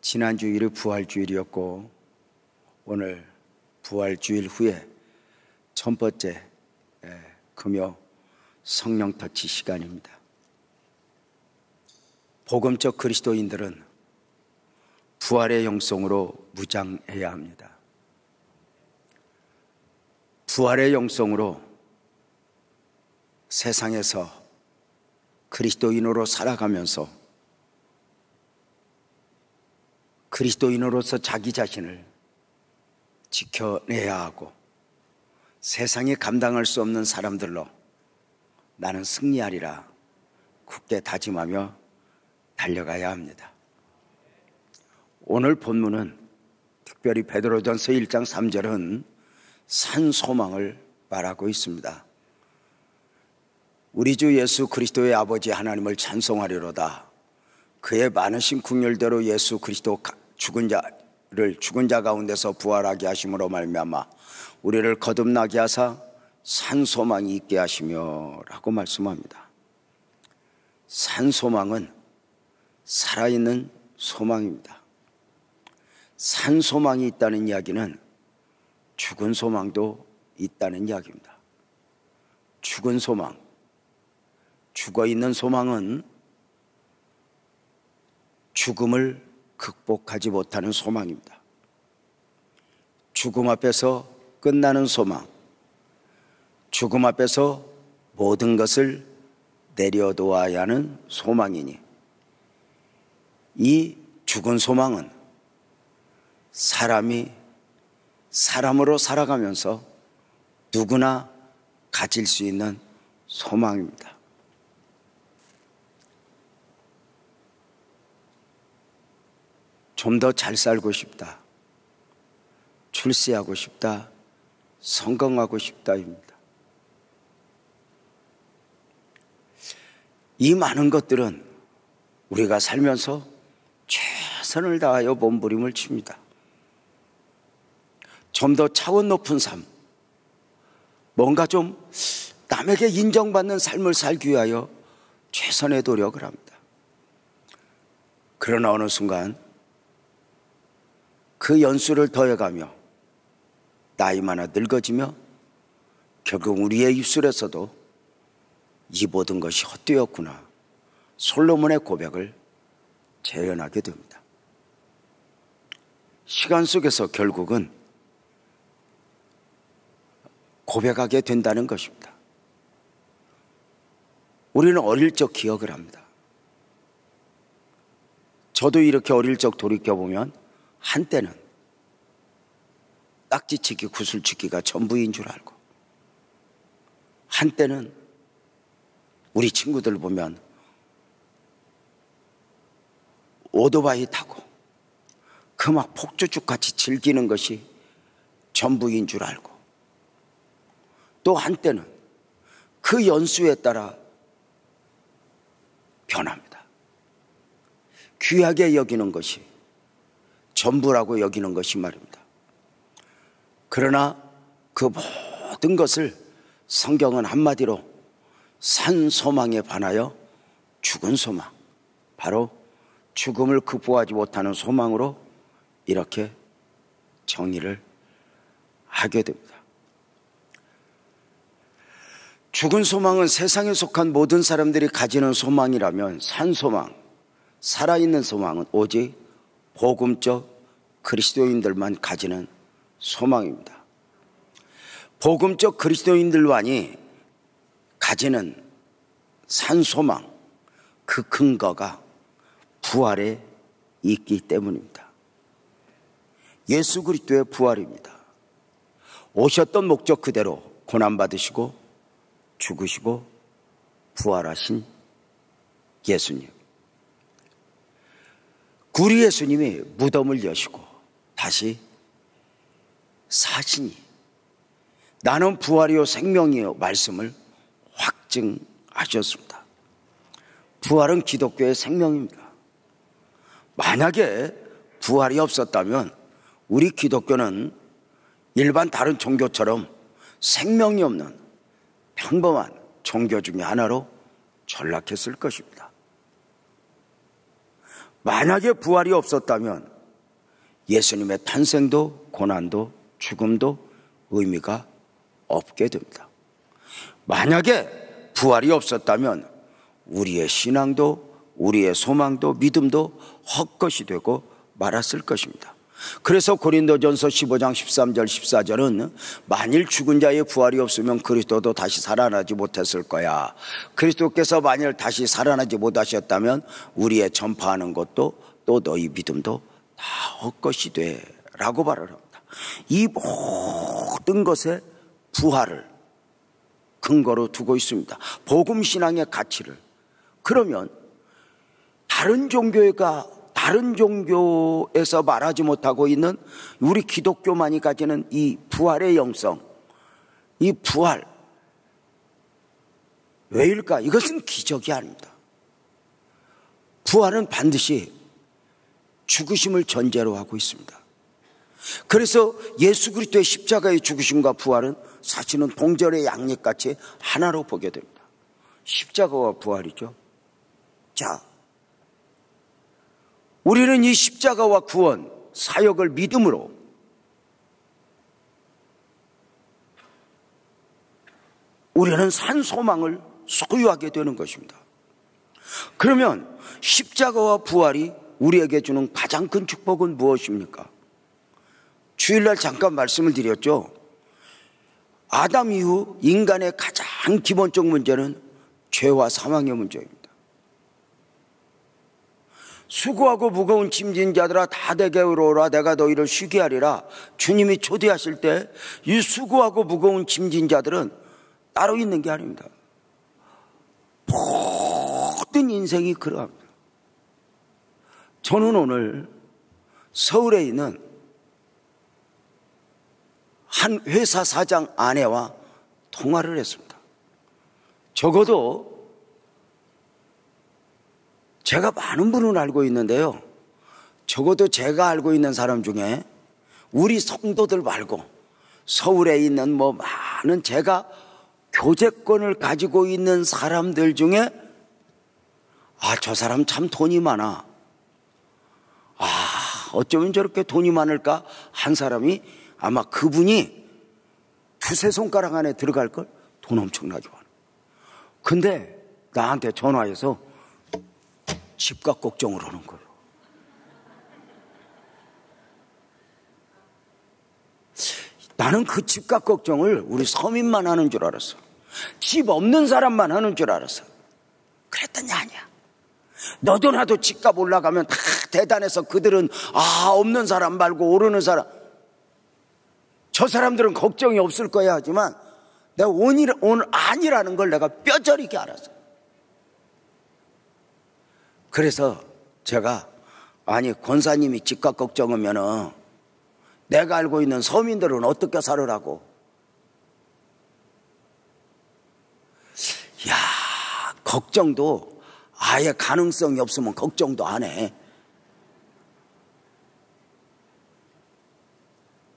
지난 주일이 부활주일이었고 오늘 부활주일 후에 첫 번째 금요 성령 터치 시간입니다. 복음적 그리스도인들은 부활의 영성으로 무장해야 합니다. 부활의 영성으로 세상에서 그리스도인으로 살아가면서 그리스도인으로서 자기 자신을 지켜내야 하고 세상이 감당할 수 없는 사람들로 나는 승리하리라 굳게 다짐하며 달려가야 합니다. 오늘 본문은 특별히 베드로전서 1장 3절은 산 소망을 말하고 있습니다. 우리 주 예수 그리스도의 아버지 하나님을 찬송하리로다. 그의 많으신 긍휼대로 예수 그리스도 죽은 자 가운데서 부활하게 하심으로 말미암아 우리를 거듭나게 하사 산 소망이 있게 하시며 라고 말씀합니다. 산 소망은 살아있는 소망입니다. 산 소망이 있다는 이야기는 죽은 소망도 있다는 이야기입니다. 죽은 소망, 죽어있는 소망은 죽음을 극복하지 못하는 소망입니다. 죽음 앞에서 끝나는 소망, 죽음 앞에서 모든 것을 내려놓아야 하는 소망이니 이 죽은 소망은 사람이 사람으로 살아가면서 누구나 가질 수 있는 소망입니다. 좀 더 잘 살고 싶다, 출세하고 싶다, 성공하고 싶다입니다. 이 많은 것들은 우리가 살면서 최선을 다하여 몸부림을 칩니다. 좀 더 차원 높은 삶, 뭔가 좀 남에게 인정받는 삶을 살기 위하여 최선의 노력을 합니다. 그러나 어느 순간 그 연수를 더해가며 나이마나 늙어지며 결국 우리의 입술에서도 이 모든 것이 헛되었구나 솔로몬의 고백을 재현하게 됩니다. 시간 속에서 결국은 고백하게 된다는 것입니다. 우리는 어릴 적 기억을 합니다. 저도 이렇게 어릴 적 돌이켜보면 한때는 딱지치기, 구슬치기가 전부인 줄 알고, 한때는 우리 친구들 보면 오토바이 타고 그 막 폭주죽같이 즐기는 것이 전부인 줄 알고, 또 한때는 그 연수에 따라 변합니다. 귀하게 여기는 것이 전부라고 여기는 것이 말입니다. 그러나 그 모든 것을 성경은 한마디로 산 소망에 반하여 죽은 소망, 바로 죽음을 극복하지 못하는 소망으로 이렇게 정의를 하게 됩니다. 죽은 소망은 세상에 속한 모든 사람들이 가지는 소망이라면 산 소망, 살아있는 소망은 오직 복음적 그리스도인들만 가지는 소망입니다. 복음적 그리스도인들만이 가지는 산 소망, 그 근거가 부활에 있기 때문입니다. 예수 그리스도의 부활입니다. 오셨던 목적 그대로 고난받으시고 죽으시고 부활하신 예수님. 구리 예수님이 무덤을 여시고 다시 사시니 나는 부활이요 생명이요 말씀을 확증하셨습니다. 부활은 기독교의 생명입니다. 만약에 부활이 없었다면 우리 기독교는 일반 다른 종교처럼 생명이 없는 평범한 종교 중에 하나로 전락했을 것입니다. 만약에 부활이 없었다면 예수님의 탄생도 고난도 죽음도 의미가 없게 됩니다. 만약에 부활이 없었다면 우리의 신앙도 우리의 소망도 믿음도 헛것이 되고 말았을 것입니다. 그래서 고린도전서 15장 13절 14절은 만일 죽은 자의 부활이 없으면 그리스도도 다시 살아나지 못했을 거야. 그리스도께서 만일 다시 살아나지 못하셨다면 우리의 전파하는 것도 또 너희 믿음도 다 헛것이 돼 라고 말을 합니다. 이 모든 것에 부활을 근거로 두고 있습니다. 복음신앙의 가치를. 그러면 다른 종교에서 말하지 못하고 있는 우리 기독교만이 가지는 이 부활의 영성, 이 부활, 왜일까? 이것은 기적이 아닙니다. 부활은 반드시 죽으심을 전제로 하고 있습니다. 그래서 예수 그리스도의 십자가의 죽으심과 부활은 사실은 동절의 양립같이 하나로 보게 됩니다. 십자가와 부활이죠. 자, 우리는 이 십자가와 구원, 사역을 믿음으로 우리는 산 소망을 소유하게 되는 것입니다. 그러면 십자가와 부활이 우리에게 주는 가장 큰 축복은 무엇입니까? 주일날 잠깐 말씀을 드렸죠. 아담 이후 인간의 가장 기본적 문제는 죄와 사망의 문제입니다. 수고하고 무거운 짐진 자들아 다 내게로 오라 내가 너희를 쉬게 하리라. 주님이 초대하실 때 이 수고하고 무거운 짐진 자들은 따로 있는 게 아닙니다. 모든 인생이 그러합니다. 저는 오늘 서울에 있는 한 회사 사장 아내와 통화를 했습니다. 적어도 제가 많은 분을 알고 있는데요. 적어도 제가 알고 있는 사람 중에 우리 성도들 말고 서울에 있는 많은 제가 교제권을 가지고 있는 사람들 중에 저 사람 참 돈이 많아. 어쩌면 저렇게 돈이 많을까 한 사람이 아마 그분이 두세 손가락 안에 들어갈걸? 돈 엄청나게 많아. 근데 나한테 전화해서 집값 걱정을 하는 거예요. 나는 그 집값 걱정을 우리 서민만 하는 줄 알았어. 집 없는 사람만 하는 줄 알았어. 그랬더니 아니야. 너도 나도 집값 올라가면 다 대단해서 그들은 없는 사람 말고 오르는 사람, 저 사람들은 걱정이 없을 거야 하지만 내가 오늘 아니라는 걸 내가 뼈저리게 알았어. 그래서 제가 권사님이 집값 걱정하면은 내가 알고 있는 서민들은 어떻게 살으라고. 걱정도 아예 가능성이 없으면 걱정도 안 해.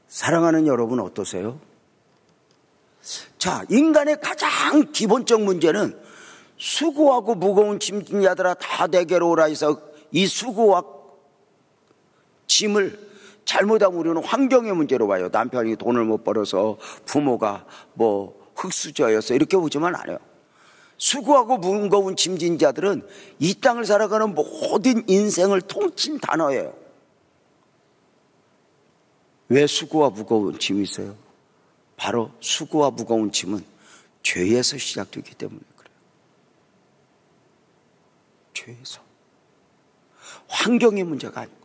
사랑하는 여러분 어떠세요? 자, 인간의 가장 기본적 문제는 수고하고 무거운 짐진 자들아 다 내게로 오라 해서 이 수고와 짐을 잘못하면 우리는 환경의 문제로 봐요. 남편이 돈을 못 벌어서 부모가 흙수저여서 이렇게 보지만 않아요. 수고하고 무거운 짐진 자들은 이 땅을 살아가는 모든 인생을 통친 단어예요. 왜 수고와 무거운 짐이 있어요? 바로 수고와 무거운 짐은 죄에서 시작되기 때문에 그래요. 죄에서. 환경의 문제가 아니고.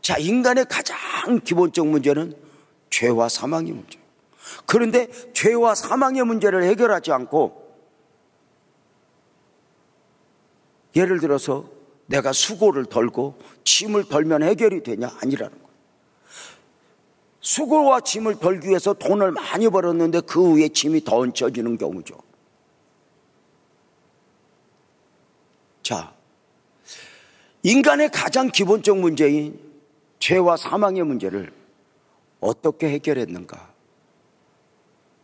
자, 인간의 가장 기본적 문제는 죄와 사망의 문제예요. 그런데 죄와 사망의 문제를 해결하지 않고 예를 들어서 내가 수고를 덜고 짐을 덜면 해결이 되냐? 아니라는 거예요. 수고와 짐을 덜기 위해서 돈을 많이 벌었는데 그 위에 짐이 더 얹혀지는 경우죠. 자, 인간의 가장 기본적 문제인 죄와 사망의 문제를 어떻게 해결했는가?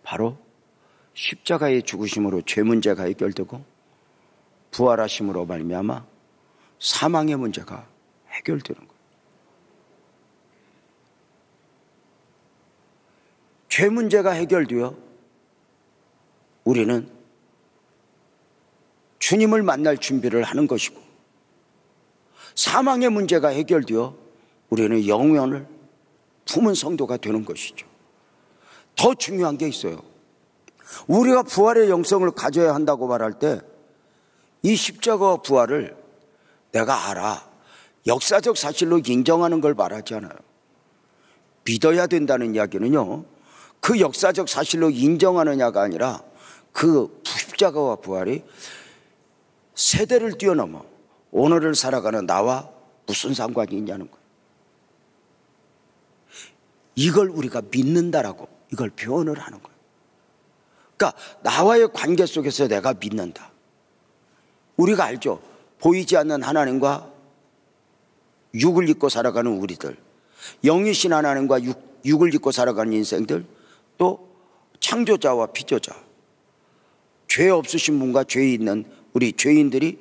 바로 십자가의 죽으심으로 죄 문제가 해결되고 부활하심으로 말미암아 사망의 문제가 해결되는 거예요. 죄 문제가 해결되어 우리는 주님을 만날 준비를 하는 것이고, 사망의 문제가 해결되어 우리는 영혼을 품은 성도가 되는 것이죠. 더 중요한 게 있어요. 우리가 부활의 영성을 가져야 한다고 말할 때 이 십자가와 부활을 내가 알아, 역사적 사실로 인정하는 걸 말하지 않아요. 믿어야 된다는 이야기는요, 그 역사적 사실로 인정하느냐가 아니라 그 십자가와 부활이 세대를 뛰어넘어 오늘을 살아가는 나와 무슨 상관이 있냐는 거예요. 이걸 우리가 믿는다라고 이걸 표현을 하는 거예요. 그러니까 나와의 관계 속에서 내가 믿는다. 우리가 알죠. 보이지 않는 하나님과 육을 입고 살아가는 우리들, 영이신 하나님과 육을 입고 살아가는 인생들, 또 창조자와 피조자, 죄 없으신 분과 죄 있는 우리 죄인들이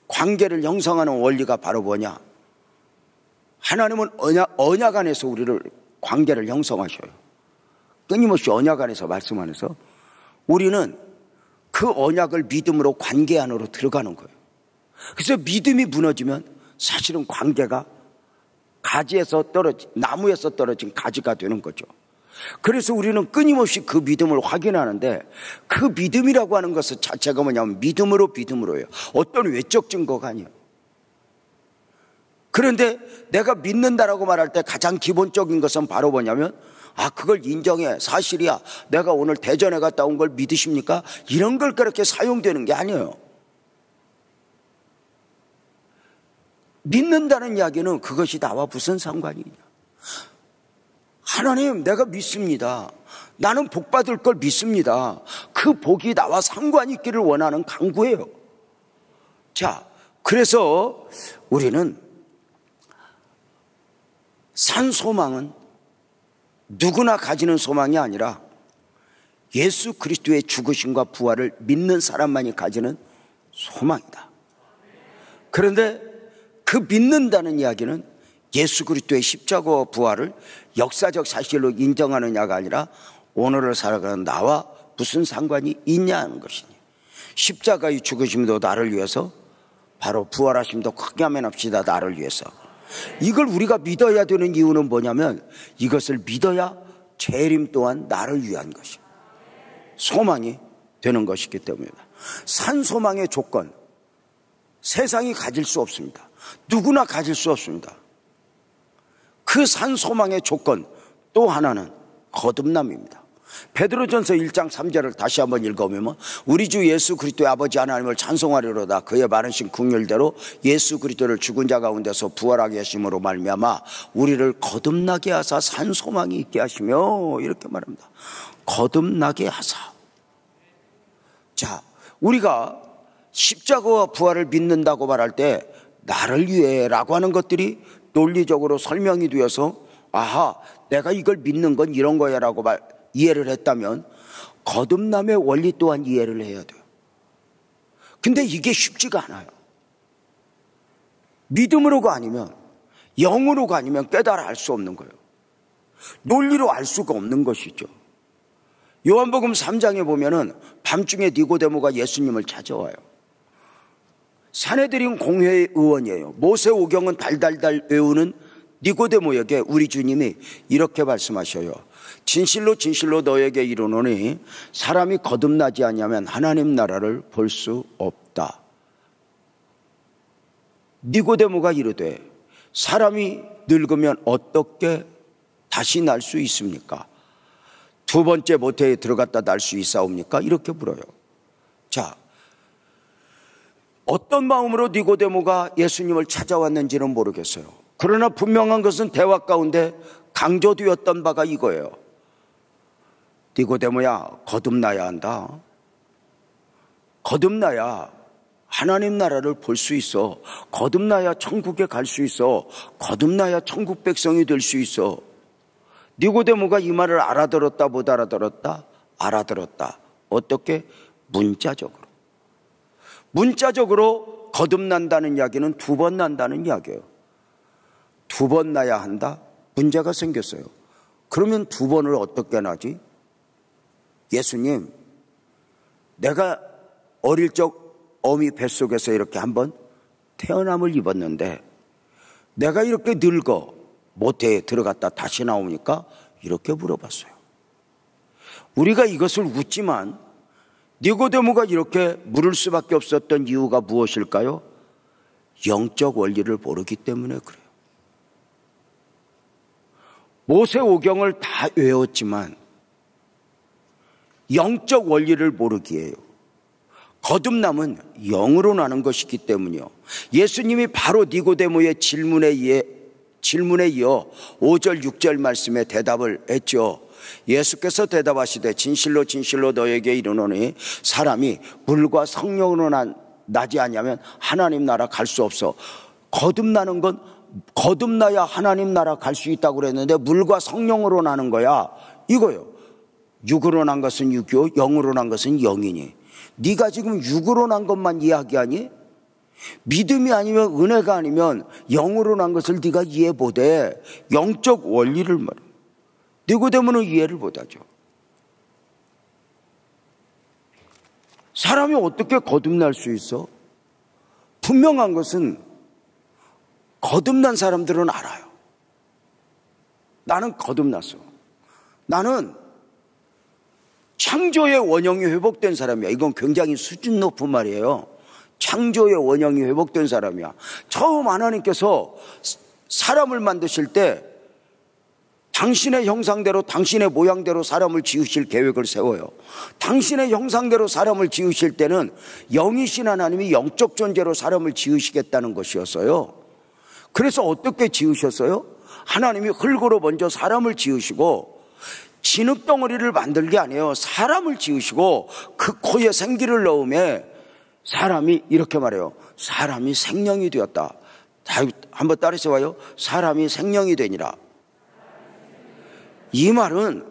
관계를 형성하는 원리가 바로 뭐냐? 하나님은 언약 안에서 우리를 관계를 형성하셔요. 끊임없이 언약 안에서 말씀하면서 우리는 그 언약을 믿음으로 관계 안으로 들어가는 거예요. 그래서 믿음이 무너지면 사실은 관계가 나무에서 떨어진 가지가 되는 거죠. 그래서 우리는 끊임없이 그 믿음을 확인하는데, 그 믿음이라고 하는 것 자체가 뭐냐면 믿음으로예요. 어떤 외적 증거가 아니에요. 그런데 내가 믿는다라고 말할 때 가장 기본적인 것은 바로 뭐냐면, 그걸 인정해, 사실이야, 내가 오늘 대전에 갔다 온 걸 믿으십니까? 이런 걸 그렇게 사용되는 게 아니에요. 믿는다는 이야기는 그것이 나와 무슨 상관이 있냐. 하나님, 내가 믿습니다. 나는 복 받을 걸 믿습니다. 그 복이 나와 상관이 있기를 원하는 간구예요. 자, 그래서 우리는 산 소망은 누구나 가지는 소망이 아니라 예수 그리스도의 죽으심과 부활을 믿는 사람만이 가지는 소망이다. 그런데 그 믿는다는 이야기는 예수 그리스도의 십자가와 부활을 역사적 사실로 인정하느냐가 아니라 오늘을 살아가는 나와 무슨 상관이 있냐는 것이니, 십자가의 죽으심도 나를 위해서, 바로 부활하심도 크게 하면 합시다 나를 위해서. 이걸 우리가 믿어야 되는 이유는 뭐냐면, 이것을 믿어야 재림 또한 나를 위한 것이 소망이 되는 것이기 때문이다. 산 소망의 조건, 세상이 가질 수 없습니다. 누구나 가질 수 없습니다. 그 산 소망의 조건 또 하나는 거듭남입니다. 베드로전서 1장 3절을 다시 한번 읽어보면, 우리 주 예수 그리스도의 아버지 하나님을 찬송하리로다. 그의 많으신 긍휼대로 예수 그리스도를 죽은 자 가운데서 부활하게 하심으로 말미암아 우리를 거듭나게 하사 산 소망이 있게 하시며, 이렇게 말합니다. 거듭나게 하사. 자, 우리가 십자가와 부활을 믿는다고 말할 때 나를 위해 라고 하는 것들이 논리적으로 설명이 되어서, 내가 이걸 믿는 건 이런 거야 라고 이해를 했다면, 거듭남의 원리 또한 이해를 해야 돼요. 근데 이게 쉽지가 않아요. 믿음으로가 아니면, 영으로가 아니면 깨달아 알 수 없는 거예요. 논리로 알 수가 없는 것이죠. 요한복음 3장에 보면은 밤중에 니고데모가 예수님을 찾아와요. 사내들인 공회의 의원이에요. 모세오경은 달달달 외우는 니고데모에게 우리 주님이 이렇게 말씀하셔요. 진실로 진실로 너에게 이르노니 사람이 거듭나지 아니하면 하나님 나라를 볼 수 없다. 니고데모가 이르되 사람이 늙으면 어떻게 다시 날 수 있습니까? 두 번째 모태에 들어갔다 날 수 있사옵니까? 이렇게 물어요. 자, 어떤 마음으로 니고데모가 예수님을 찾아왔는지는 모르겠어요. 그러나 분명한 것은 대화 가운데 강조되었던 바가 이거예요. 니고데모야, 거듭나야 한다. 거듭나야 하나님 나라를 볼 수 있어. 거듭나야 천국에 갈 수 있어. 거듭나야 천국 백성이 될 수 있어. 니고데모가 이 말을 알아들었다 못 알아들었다? 알아들었다. 어떻게? 문자적으로 거듭난다는 이야기는 두 번 난다는 이야기예요. 두 번 나야 한다? 문제가 생겼어요. 그러면 두 번을 어떻게 나지? 예수님, 내가 어릴 적 어미 뱃속에서 이렇게 한번 태어남을 입었는데 내가 이렇게 늙어 모태에 들어갔다 다시 나오니까 이렇게 물어봤어요. 우리가 이것을 묻지만 니고데모가 이렇게 물을 수밖에 없었던 이유가 무엇일까요? 영적 원리를 모르기 때문에 그래요. 모세오경을 다 외웠지만 영적 원리를 모르기에요. 거듭남은 영으로 나는 것이기 때문이요. 예수님이 바로 니고데모의 질문에 이어 5절 6절 말씀에 대답을 했죠. 예수께서 대답하시되 진실로 진실로 너에게 이르노니 사람이 물과 성령으로 나지 아니하면 하나님 나라 갈 수 없어. 거듭나는 건 거듭나야 하나님 나라 갈 수 있다고 그랬는데 물과 성령으로 나는 거야 이거요. 육으로 난 것은 육이요 영으로 난 것은 영이니 네가 지금 육으로 난 것만 이야기하니? 믿음이 아니면 은혜가 아니면 영으로 난 것을 네가 이해 못해. 영적 원리를 말해. 니고데모는 이해를 못하죠. 사람이 어떻게 거듭날 수 있어? 분명한 것은 거듭난 사람들은 알아요. 나는 거듭났어. 나는 창조의 원형이 회복된 사람이야. 이건 굉장히 수준 높은 말이에요. 창조의 원형이 회복된 사람이야. 처음 하나님께서 사람을 만드실 때 당신의 형상대로 당신의 모양대로 사람을 지으실 계획을 세워요. 당신의 형상대로 사람을 지으실 때는 영이신 하나님이 영적 존재로 사람을 지으시겠다는 것이었어요. 그래서 어떻게 지으셨어요? 하나님이 흙으로 먼저 사람을 지으시고 진흙덩어리를 만들 게 아니에요. 사람을 지으시고 그 코에 생기를 넣음에 사람이 이렇게 말해요. 사람이 생명이 되었다. 한번 따라서 봐요. 사람이 생명이 되니라. 이 말은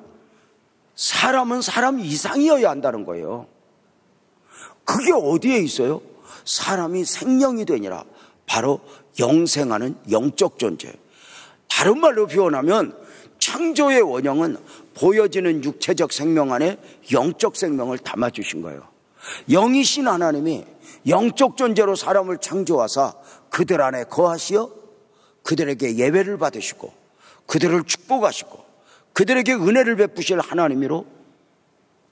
사람은 사람 이상이어야 한다는 거예요. 그게 어디에 있어요? 사람이 생명이 되니라. 바로 영생하는 영적 존재. 다른 말로 표현하면 창조의 원형은 보여지는 육체적 생명 안에 영적 생명을 담아주신 거예요. 영이신 하나님이 영적 존재로 사람을 창조하사 그들 안에 거하시어 그들에게 예배를 받으시고 그들을 축복하시고 그들에게 은혜를 베푸실 하나님으로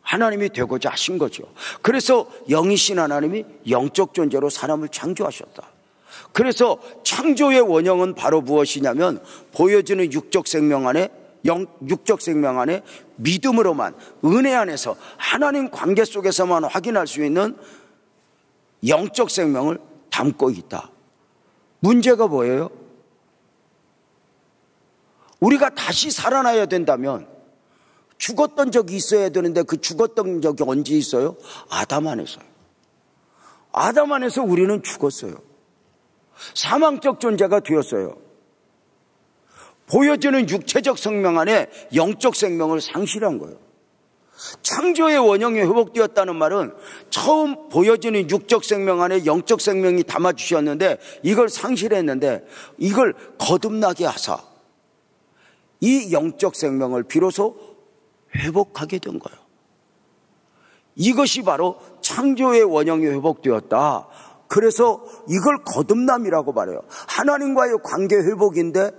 하나님이 되고자 하신 거죠. 그래서 영이신 하나님이 영적 존재로 사람을 창조하셨다. 그래서 창조의 원형은 바로 무엇이냐면 보여지는 육적 생명 안에 믿음으로만 은혜 안에서 하나님 관계 속에서만 확인할 수 있는 영적 생명을 담고 있다. 문제가 뭐예요? 우리가 다시 살아나야 된다면 죽었던 적이 있어야 되는데 그 죽었던 적이 언제 있어요? 아담 안에서요. 아담 안에서 우리는 죽었어요. 사망적 존재가 되었어요. 보여지는 육체적 생명 안에 영적 생명을 상실한 거예요. 창조의 원형이 회복되었다는 말은 처음 보여지는 육적 생명 안에 영적 생명이 담아주셨는데 이걸 상실했는데 이걸 거듭나게 하사 이 영적 생명을 비로소 회복하게 된 거예요. 이것이 바로 창조의 원형이 회복되었다. 그래서 이걸 거듭남이라고 말해요. 하나님과의 관계 회복인데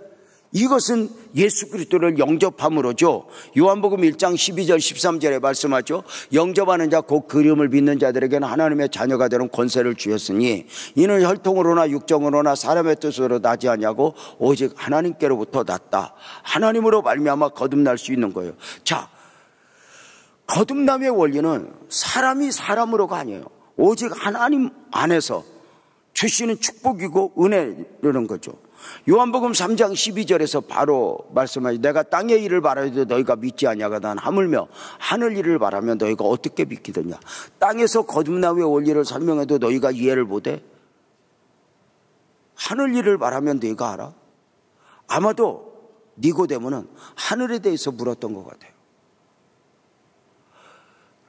이것은 예수 그리스도를 영접함으로죠. 요한복음 1장 12절 13절에 말씀하죠. 영접하는 자 곧 그 이름을 믿는 자들에게는 하나님의 자녀가 되는 권세를 주셨으니 이는 혈통으로나 육정으로나 사람의 뜻으로 나지 아니하고 오직 하나님께로부터 났다. 하나님으로 말미암아 거듭날 수 있는 거예요. 자, 거듭남의 원리는 사람이 사람으로가 아니에요. 오직 하나님 안에서 주시는 축복이고 은혜라는 거죠. 요한복음 3장 12절에서 바로 말씀하시죠. 내가 땅의 일을 바라도 너희가 믿지 아니하거든 하물며 하늘 일을 바라면 너희가 어떻게 믿기느냐. 땅에서 거듭남의 원리를 설명해도 너희가 이해를 못해? 하늘 일을 바라면 너희가 알아? 아마도 니고데모는 하늘에 대해서 물었던 것 같아요.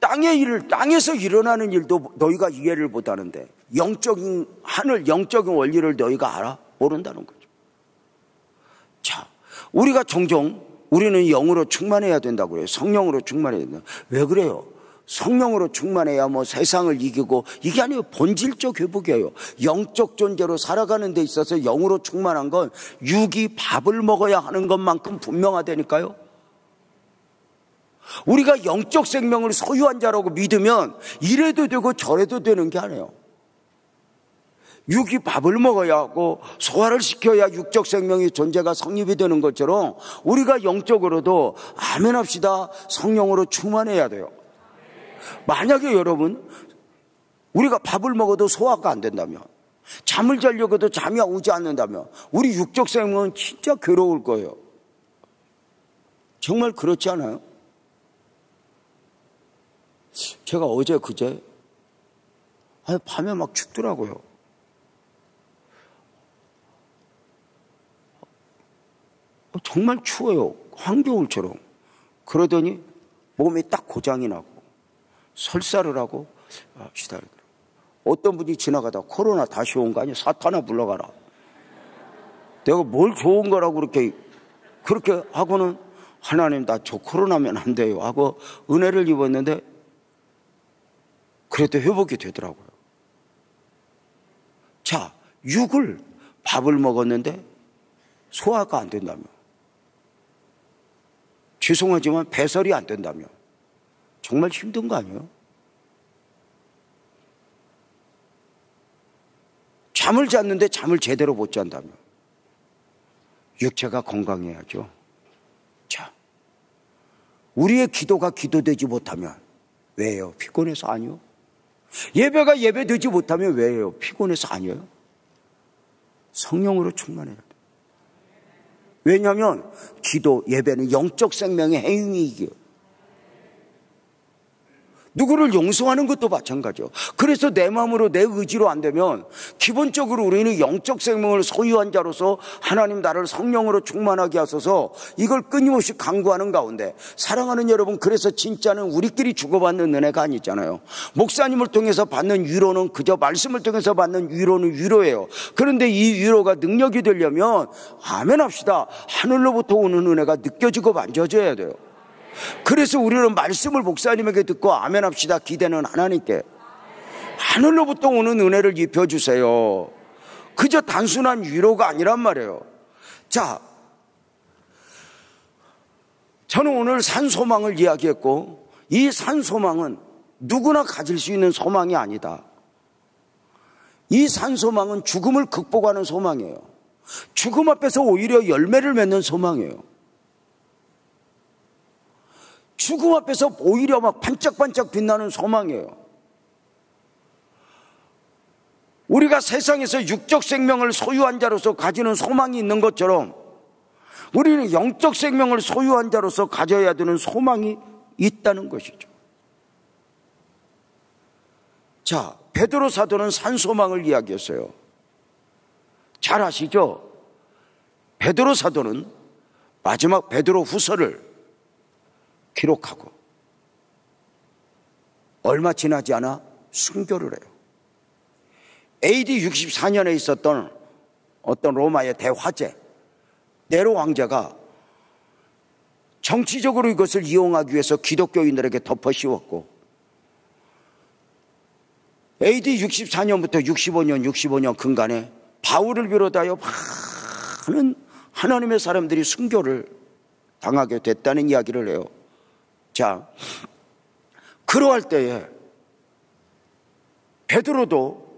땅의 일을, 땅에서 일어나는 일도 너희가 이해를 못하는데 영적인 하늘, 영적인 원리를 너희가 알아? 모른다는 거죠. 자, 우리가 종종 우리는 영으로 충만해야 된다고 그래요. 성령으로 충만해야 된다. 왜 그래요? 성령으로 충만해야 뭐 세상을 이기고, 이게 아니에요. 본질적 회복이에요. 영적 존재로 살아가는 데 있어서 영으로 충만한 건 육이 밥을 먹어야 하는 것만큼 분명하다니까요. 우리가 영적 생명을 소유한 자라고 믿으면 이래도 되고 저래도 되는 게 아니에요. 육이 밥을 먹어야 하고 소화를 시켜야 육적 생명의 존재가 성립이 되는 것처럼 우리가 영적으로도 아멘 합시다. 성령으로 충만해야 돼요. 만약에 여러분, 우리가 밥을 먹어도 소화가 안 된다면, 잠을 자려고 해도 잠이 오지 않는다면 우리 육적 생명은 진짜 괴로울 거예요. 정말 그렇지 않아요? 제가 어제 그제 밤에 막 춥더라고요. 정말 추워요. 한겨울처럼. 그러더니 몸이 딱 고장이 나고 설사를 하고 시달리더라고요. 어떤 분이 지나가다 코로나 다시 온 거 아니야? 사탄아 불러가라. 내가 뭘 좋은 거라고 그렇게 하고는 하나님 나 저 코로나면 안 돼요 하고 은혜를 입었는데 그래도 회복이 되더라고요. 자, 육을 밥을 먹었는데 소화가 안 된다며, 죄송하지만 배설이 안 된다며, 정말 힘든 거 아니에요? 잠을 잤는데 잠을 제대로 못 잔다며, 육체가 건강해야죠. 자, 우리의 기도가 기도되지 못하면 왜요? 피곤해서 아니요? 예배가 예배되지 못하면 왜요? 피곤해서 아니에요? 성령으로 충만해야 돼요. 왜냐하면 기도, 예배는 영적 생명의 행위이기요. 누구를 용서하는 것도 마찬가지요. 그래서 내 마음으로 내 의지로 안 되면 기본적으로 우리는 영적 생명을 소유한 자로서 하나님 나를 성령으로 충만하게 하소서 이걸 끊임없이 강구하는 가운데 사랑하는 여러분, 그래서 진짜는 우리끼리 주고받는 은혜가 아니잖아요. 목사님을 통해서 받는 위로는 그저 말씀을 통해서 받는 위로는 위로예요. 그런데 이 위로가 능력이 되려면 아멘 합시다. 하늘로부터 오는 은혜가 느껴지고 만져져야 돼요. 그래서 우리는 말씀을 목사님에게 듣고 아멘 합시다. 기대는 하나님께 하늘로부터 오는 은혜를 입혀주세요. 그저 단순한 위로가 아니란 말이에요. 자, 저는 오늘 산소망을 이야기했고, 이 산소망은 누구나 가질 수 있는 소망이 아니다. 이 산소망은 죽음을 극복하는 소망이에요. 죽음 앞에서 오히려 열매를 맺는 소망이에요. 죽음 앞에서 오히려 막 반짝반짝 빛나는 소망이에요. 우리가 세상에서 육적 생명을 소유한 자로서 가지는 소망이 있는 것처럼 우리는 영적 생명을 소유한 자로서 가져야 되는 소망이 있다는 것이죠. 자, 베드로 사도는 산소망을 이야기했어요. 잘 아시죠? 베드로 사도는 마지막 베드로 후서를 기록하고 얼마 지나지 않아 순교를 해요. AD 64년에 있었던 어떤 로마의 대화제 네로 왕자가 정치적으로 이것을 이용하기 위해서 기독교인들에게 덮어 씌웠고, AD 64년부터 65년 근간에 바울을 비롯하여 많은 하나님의 사람들이 순교를 당하게 됐다는 이야기를 해요. 자, 그러할 때에 베드로도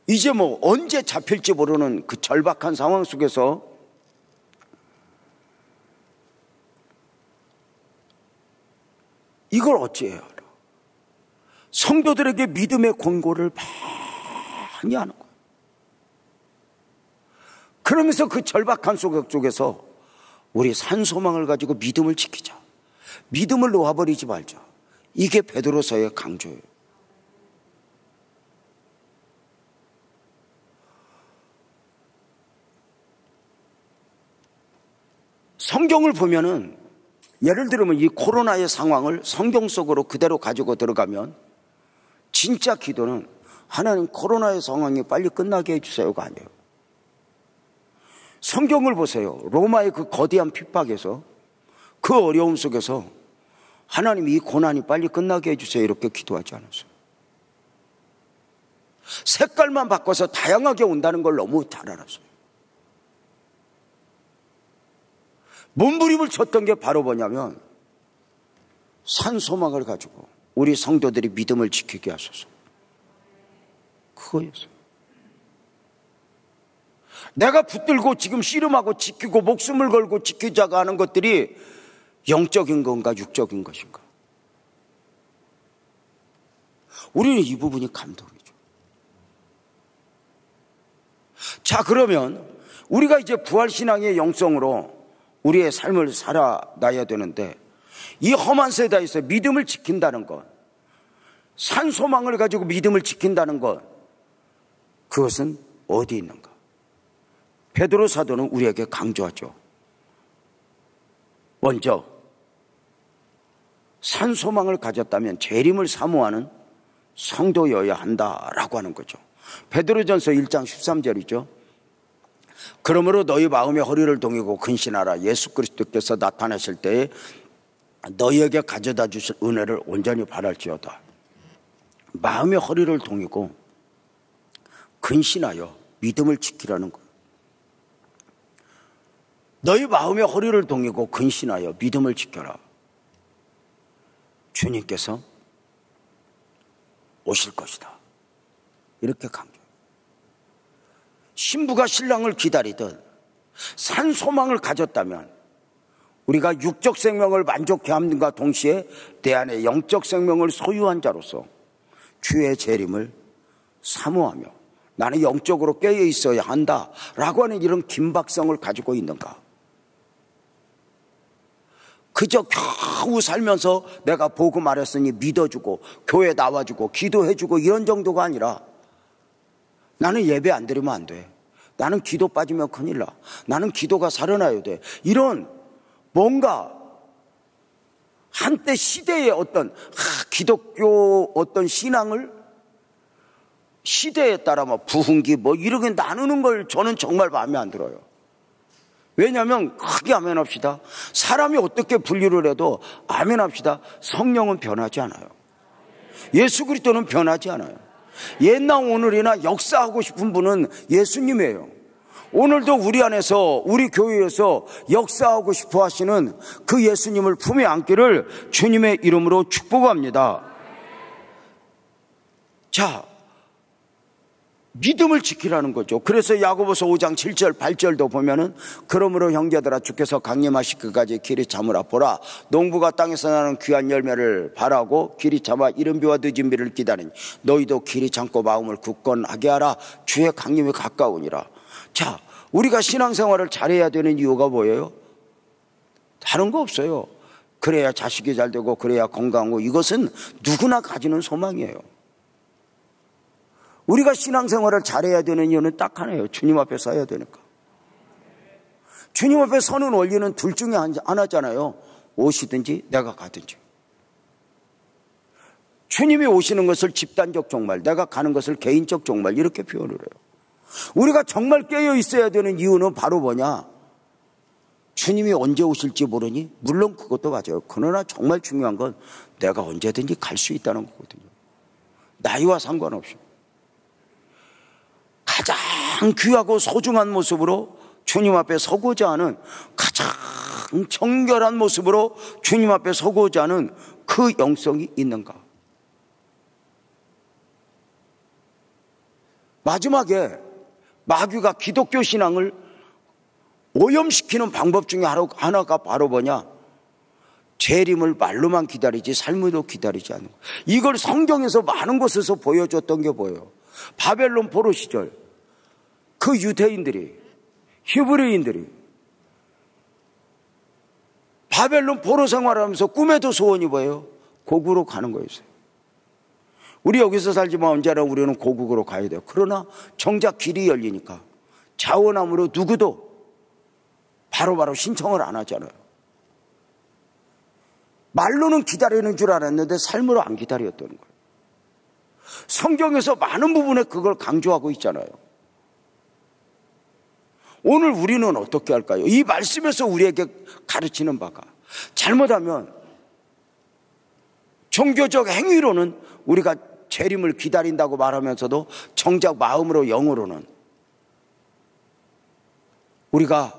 이제 뭐 언제 잡힐지 모르는 그 절박한 상황 속에서 이걸 어찌해야 하나? 성도들에게 믿음의 권고를 많이 하는 거예요. 그러면서 그 절박한 속에서 우리 산소망을 가지고 믿음을 지키자. 믿음을 놓아버리지 말자. 이게 베드로서의 강조예요. 성경을 보면은 예를 들면 이 코로나의 상황을 성경 속으로 그대로 가지고 들어가면 진짜 기도는 하나님 코로나의 상황이 빨리 끝나게 해주세요가 아니에요. 성경을 보세요. 로마의 그 거대한 핍박에서, 그 어려움 속에서 하나님 이 고난이 빨리 끝나게 해주세요 이렇게 기도하지 않았어요. 색깔만 바꿔서 다양하게 온다는 걸 너무 잘 알았어요. 몸부림을 쳤던 게 바로 뭐냐면 산소망을 가지고 우리 성도들이 믿음을 지키게 하소서, 그거였어요. 내가 붙들고 지금 씨름하고 지키고 목숨을 걸고 지키자고 하는 것들이 영적인 건가 육적인 것인가? 우리는 이 부분이 감동이죠. 자, 그러면 우리가 이제 부활신앙의 영성으로 우리의 삶을 살아나야 되는데, 이 험한 세대에서 믿음을 지킨다는 것, 산소망을 가지고 믿음을 지킨다는 것, 그것은 어디 있는가? 베드로 사도는 우리에게 강조하죠. 먼저 산소망을 가졌다면 재림을 사모하는 성도여야 한다라고 하는 거죠. 베드로전서 1장 13절이죠. 그러므로 너희 마음의 허리를 동이고 근신하라. 예수 그리스도께서 나타나실 때에 너희에게 가져다 주실 은혜를 온전히 바랄지어다. 마음의 허리를 동이고 근신하여 믿음을 지키라는 거예요. 너희 마음의 허리를 동이고 근신하여 믿음을 지켜라. 주님께서 오실 것이다, 이렇게 강조해요. 신부가 신랑을 기다리듯 산소망을 가졌다면 우리가 육적 생명을 만족해 함과 동시에 내 안에 영적 생명을 소유한 자로서 주의 재림을 사모하며 나는 영적으로 깨어 있어야 한다라고 하는 이런 긴박성을 가지고 있는가? 그저 겨우 살면서 내가 보고 말했으니 믿어주고 교회 나와주고 기도해주고 이런 정도가 아니라, 나는 예배 안 드리면 안 돼, 나는 기도 빠지면 큰일 나, 나는 기도가 살아나야 돼, 이런 뭔가 한때 시대의 어떤 기독교 어떤 신앙을 시대에 따라 뭐 부흥기 뭐 이렇게 나누는 걸 저는 정말 마음에 안 들어요. 왜냐하면 크게 아멘합시다. 사람이 어떻게 분류를 해도 아멘합시다. 성령은 변하지 않아요. 예수 그리스도는 변하지 않아요. 옛날 오늘이나 역사하고 싶은 분은 예수님이에요. 오늘도 우리 안에서 우리 교회에서 역사하고 싶어 하시는 그 예수님을 품에 안기를 주님의 이름으로 축복합니다. 자, 믿음을 지키라는 거죠. 그래서 야고보서 5장 7절 8절도 보면은 그러므로 형제들아 주께서 강림하실 그까지 길이 참으라. 보라 농부가 땅에서 나는 귀한 열매를 바라고 길이 참아 이른 비와 늦은 비를 기다리니 너희도 길이 참고 마음을 굳건하게 하라. 주의 강림이 가까우니라. 자, 우리가 신앙생활을 잘해야 되는 이유가 뭐예요? 다른 거 없어요. 그래야 자식이 잘 되고 그래야 건강하고, 이것은 누구나 가지는 소망이에요. 우리가 신앙생활을 잘해야 되는 이유는 딱 하나예요. 주님 앞에 서야 되니까. 주님 앞에 서는 원리는 둘 중에 하나잖아요. 오시든지 내가 가든지. 주님이 오시는 것을 집단적 종말, 내가 가는 것을 개인적 종말, 이렇게 표현을 해요. 우리가 정말 깨어 있어야 되는 이유는 바로 뭐냐? 주님이 언제 오실지 모르니? 물론 그것도 맞아요. 그러나 정말 중요한 건 내가 언제든지 갈 수 있다는 거거든요. 나이와 상관없이. 가장 귀하고 소중한 모습으로 주님 앞에 서고자 하는, 가장 정결한 모습으로 주님 앞에 서고자 하는 그 영성이 있는가? 마지막에 마귀가 기독교 신앙을 오염시키는 방법 중에 하나가 바로 뭐냐? 재림을 말로만 기다리지 삶으로 기다리지 않는 거. 이걸 성경에서 많은 곳에서 보여줬던 게 뭐예요? 바벨론 포로 시절 그 유대인들이, 히브리인들이 바벨론 포로 생활하면서 꿈에도 소원이 뭐예요? 고국으로 가는 거였어요. 우리 여기서 살지만 언제나 우리는 고국으로 가야 돼요. 그러나 정작 길이 열리니까 자원함으로 누구도 바로바로 신청을 안 하잖아요. 말로는 기다리는 줄 알았는데 삶으로 안 기다렸던 거예요. 성경에서 많은 부분에 그걸 강조하고 있잖아요. 오늘 우리는 어떻게 할까요? 이 말씀에서 우리에게 가르치는 바가, 잘못하면 종교적 행위로는 우리가 재림을 기다린다고 말하면서도 정작 마음으로, 영으로는 우리가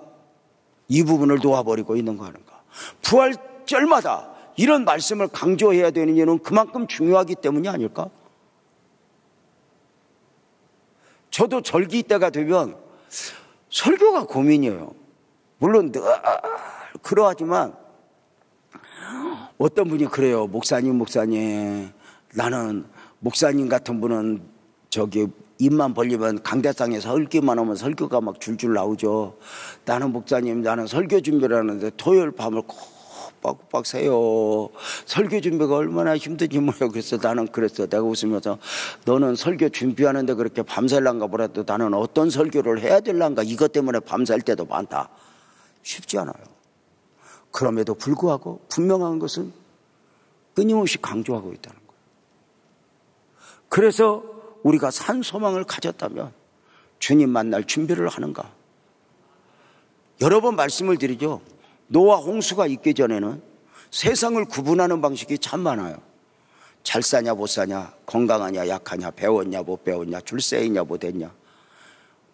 이 부분을 놓아버리고 있는 거 아닌가. 부활절마다 이런 말씀을 강조해야 되는 이유는 그만큼 중요하기 때문이 아닐까? 저도 절기 때가 되면 설교가 고민이에요. 물론 늘 그러하지만 어떤 분이 그래요. 목사님 나는 목사님 같은 분은 입만 벌리면 강대상에서 헐기만 하면 설교가 막 줄줄 나오죠. 나는 목사님, 나는 설교 준비를 하는데 토요일 밤을 꼬박꼬박 새요. 설교 준비가 얼마나 힘든지 몰라요. 그래서 나는 그랬어. 내가 웃으면서 너는 설교 준비하는데 그렇게 밤샐란가 보라도 나는 어떤 설교를 해야 될란가, 이것 때문에 밤샐 때도 많다. 쉽지 않아요. 그럼에도 불구하고 분명한 것은 끊임없이 강조하고 있다는 거예요. 그래서 우리가 산 소망을 가졌다면 주님 만날 준비를 하는가? 여러 번 말씀을 드리죠. 노아 홍수가 있기 전에는 세상을 구분하는 방식이 참 많아요. 잘 사냐 못 사냐, 건강하냐 약하냐, 배웠냐 못 배웠냐, 출세했냐 못 했냐,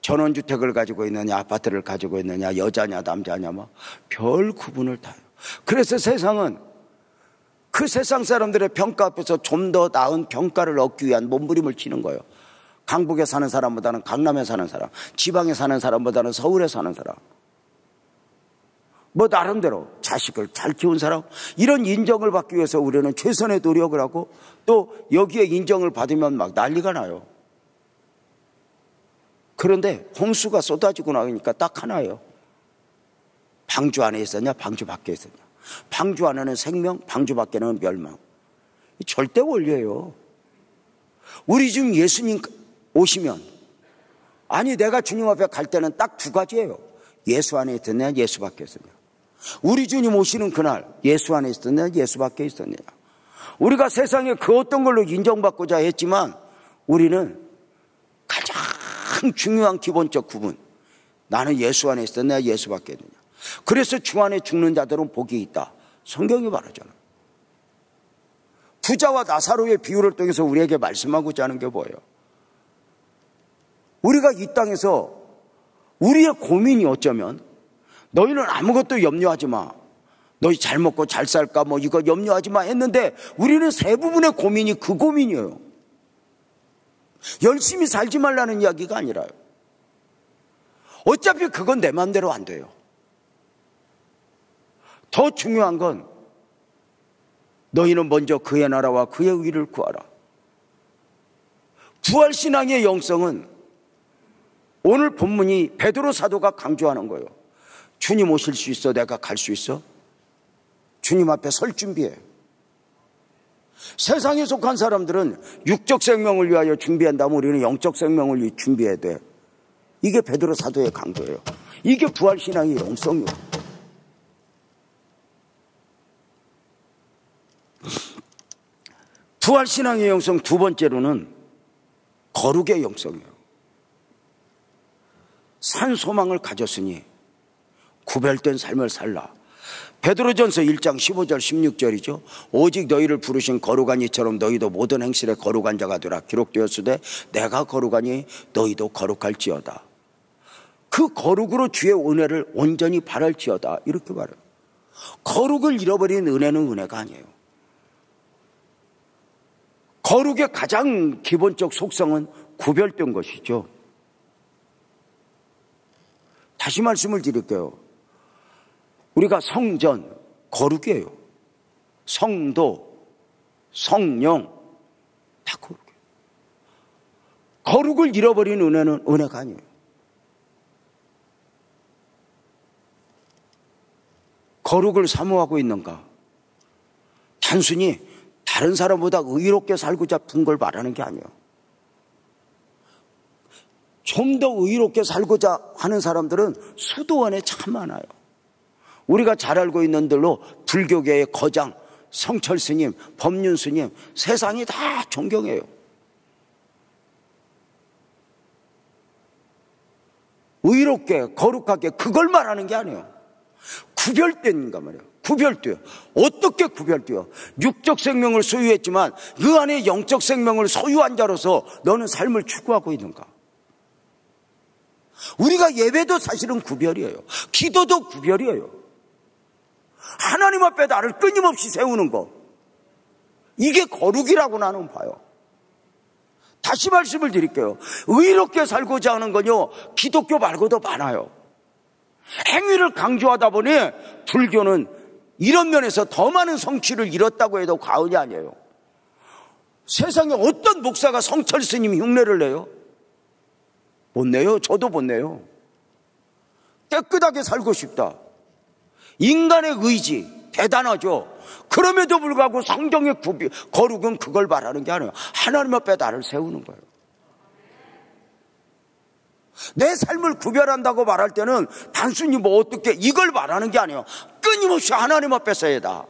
전원주택을 가지고 있느냐 아파트를 가지고 있느냐, 여자냐 남자냐, 막 별 구분을 타요. 그래서 세상은 그 세상 사람들의 평가 앞에서 좀 더 나은 평가를 얻기 위한 몸부림을 치는 거예요. 강북에 사는 사람보다는 강남에 사는 사람, 지방에 사는 사람보다는 서울에 사는 사람, 뭐 나름대로 자식을 잘 키운 사람, 이런 인정을 받기 위해서 우리는 최선의 노력을 하고 또 여기에 인정을 받으면 막 난리가 나요. 그런데 홍수가 쏟아지고 나니까 딱 하나예요. 방주 안에 있었냐 방주 밖에 있었냐. 방주 안에는 생명, 방주 밖에는 멸망. 절대 원리예요. 우리 중 예수님 오시면, 아니 내가 주님 앞에 갈 때는 딱 두 가지예요. 예수 안에 있었냐 예수 밖에 있었냐. 우리 주님 오시는 그날 예수 안에 있었냐 예수 밖에 있었냐. 우리가 세상에 그 어떤 걸로 인정받고자 했지만 우리는 가장 중요한 기본적 구분, 나는 예수 안에 있었냐 예수 밖에 있느냐. 그래서 주 안에 죽는 자들은 복이 있다. 성경이 말하잖아요. 부자와 나사로의 비유를 통해서 우리에게 말씀하고자 하는 게 뭐예요? 우리가 이 땅에서 우리의 고민이 어쩌면 너희는 아무것도 염려하지 마, 너희 잘 먹고 잘 살까 뭐 이거 염려하지 마 했는데 우리는 세 부분의 고민이 그 고민이에요. 열심히 살지 말라는 이야기가 아니라요. 어차피 그건 내 마음대로 안 돼요. 더 중요한 건 너희는 먼저 그의 나라와 그의 의를 구하라. 부활신앙의 영성은 오늘 본문이 베드로 사도가 강조하는 거예요. 주님 오실 수 있어? 내가 갈 수 있어? 주님 앞에 설 준비해. 세상에 속한 사람들은 육적 생명을 위하여 준비한다면 우리는 영적 생명을 위해 준비해야 돼. 이게 베드로 사도의 강조예요. 이게 부활신앙의 영성이에요. 부활신앙의 영성 두 번째로는 거룩의 영성이에요. 산 소망을 가졌으니 구별된 삶을 살라. 베드로전서 1장 15절 16절이죠. 오직 너희를 부르신 거룩한 이처럼 너희도 모든 행실에 거룩한 자가 되라. 기록되었으되 내가 거룩하니 너희도 거룩할지어다. 그 거룩으로 주의 은혜를 온전히 바랄지어다. 이렇게 말해요. 거룩을 잃어버린 은혜는 은혜가 아니에요. 거룩의 가장 기본적 속성은 구별된 것이죠. 다시 말씀을 드릴게요. 우리가 성전, 거룩이에요. 성도, 성령, 다 거룩이에요. 거룩을 잃어버린 은혜는 은혜가 아니에요. 거룩을 사모하고 있는가? 단순히 다른 사람보다 의롭게 살고자 푼 걸 말하는 게 아니에요. 좀 더 의롭게 살고자 하는 사람들은 수도 안에 참 많아요. 우리가 잘 알고 있는 들로 불교계의 거장 성철 스님, 법륜 스님, 세상이 다 존경해요. 의롭게, 거룩하게, 그걸 말하는 게 아니에요. 구별된가 말이에요. 구별돼요. 어떻게 구별돼요? 육적 생명을 소유했지만 그 안에 영적 생명을 소유한 자로서 너는 삶을 추구하고 있는가? 우리가 예배도 사실은 구별이에요. 기도도 구별이에요. 하나님 앞에 나를 끊임없이 세우는 것, 이게 거룩이라고 나는 봐요. 다시 말씀을 드릴게요. 의롭게 살고자 하는 건요, 기독교 말고도 많아요. 행위를 강조하다 보니 불교는 이런 면에서 더 많은 성취를 이뤘다고 해도 과언이 아니에요. 세상에 어떤 목사가 성철 스님 흉내를 내요? 못 내요. 저도 못 내요. 깨끗하게 살고 싶다. 인간의 의지 대단하죠. 그럼에도 불구하고 성경의 거룩은 그걸 말하는 게 아니에요. 하나님 앞에 나를 세우는 거예요. 내 삶을 구별한다고 말할 때는 단순히 뭐 어떻게 이걸 말하는 게 아니에요. 끊임없이 하나님 앞에 서야다.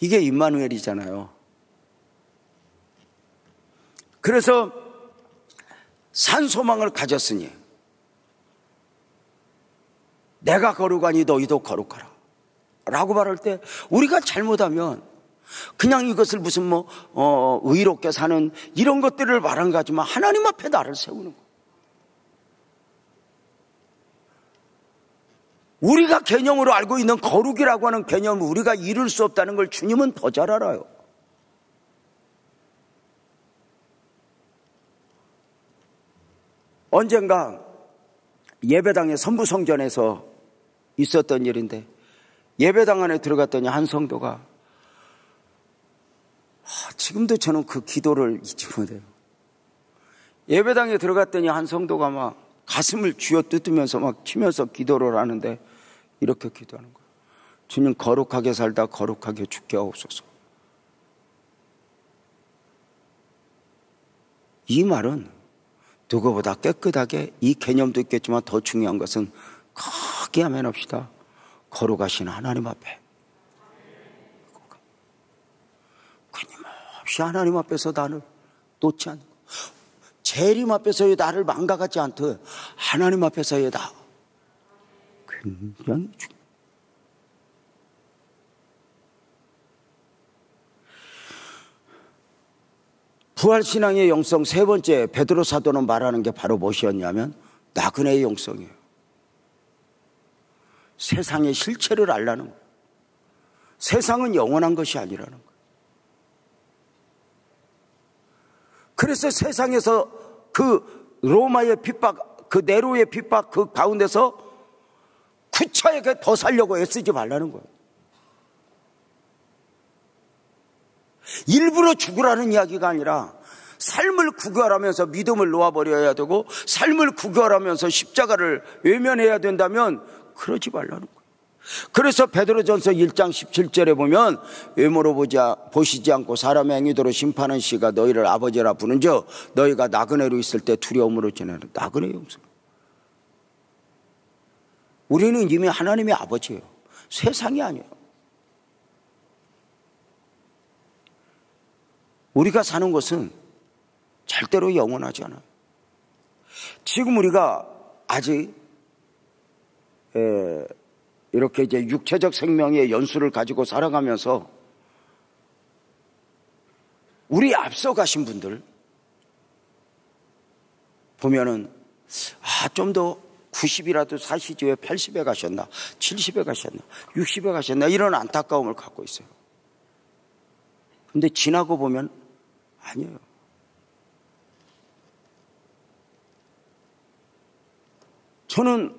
이게 임마누엘이잖아요. 그래서 산소망을 가졌으니 내가 거룩하니 너희도 거룩하라 라고 말할 때, 우리가 잘못하면 그냥 이것을 무슨 의롭게 사는 이런 것들을 말한 거지만 하나님 앞에 나를 세우는 거. 우리가 개념으로 알고 있는 거룩이라고 하는 개념을 우리가 이룰 수 없다는 걸 주님은 더 잘 알아요. 언젠가 예배당의 선부성전에서 있었던 일인데, 예배당 안에 들어갔더니 한 성도가, 지금도 저는 그 기도를 잊지 못해요. 예배당에 들어갔더니 한 성도가 막 가슴을 쥐어뜯으면서 막 치면서 기도를 하는데 이렇게 기도하는 거예요. 주님, 거룩하게 살다 거룩하게 죽게 하옵소서. 이 말은 누구보다 깨끗하게, 이 개념도 있겠지만 더 중요한 것은 크게 아멘 합시다. 거룩하신 하나님 앞에 끊임없이 하나님 앞에서 나를 놓지 않고, 재림 앞에서의 나를 망각하지 않듯 하나님 앞에서의 나, 굉장히 중요해요. 부활신앙의 영성 세 번째, 베드로 사도는 말하는 게 바로 무엇이었냐면 나그네의 영성이에요. 세상의 실체를 알라는 거예요. 세상은 영원한 것이 아니라는 거예요. 그래서 세상에서 그 로마의 핍박, 그 네로의 핍박 그 가운데서 구차하게 더 살려고 애쓰지 말라는 거예요. 일부러 죽으라는 이야기가 아니라 삶을 구별하면서 믿음을 놓아버려야 되고, 삶을 구별하면서 십자가를 외면해야 된다면 그러지 말라는 거예요. 그래서 베드로전서 1장 17절에 보면, 외모로 보시지 않고 사람의 행위대로 심판하는 씨가 너희를 아버지라 부른즉 너희가 나그네로 있을 때 두려움으로 지내는 나그네 영성. 우리는 이미 하나님의 아버지예요. 세상이 아니에요. 우리가 사는 것은 절대로 영원하지 않아요. 지금 우리가 아직 이렇게 이제 육체적 생명의 연수를 가지고 살아가면서 우리 앞서 가신 분들 보면은 좀 더 90이라도 사시지 왜 80에 가셨나, 70에 가셨나, 60에 가셨나, 이런 안타까움을 갖고 있어요. 근데 지나고 보면 아니에요. 저는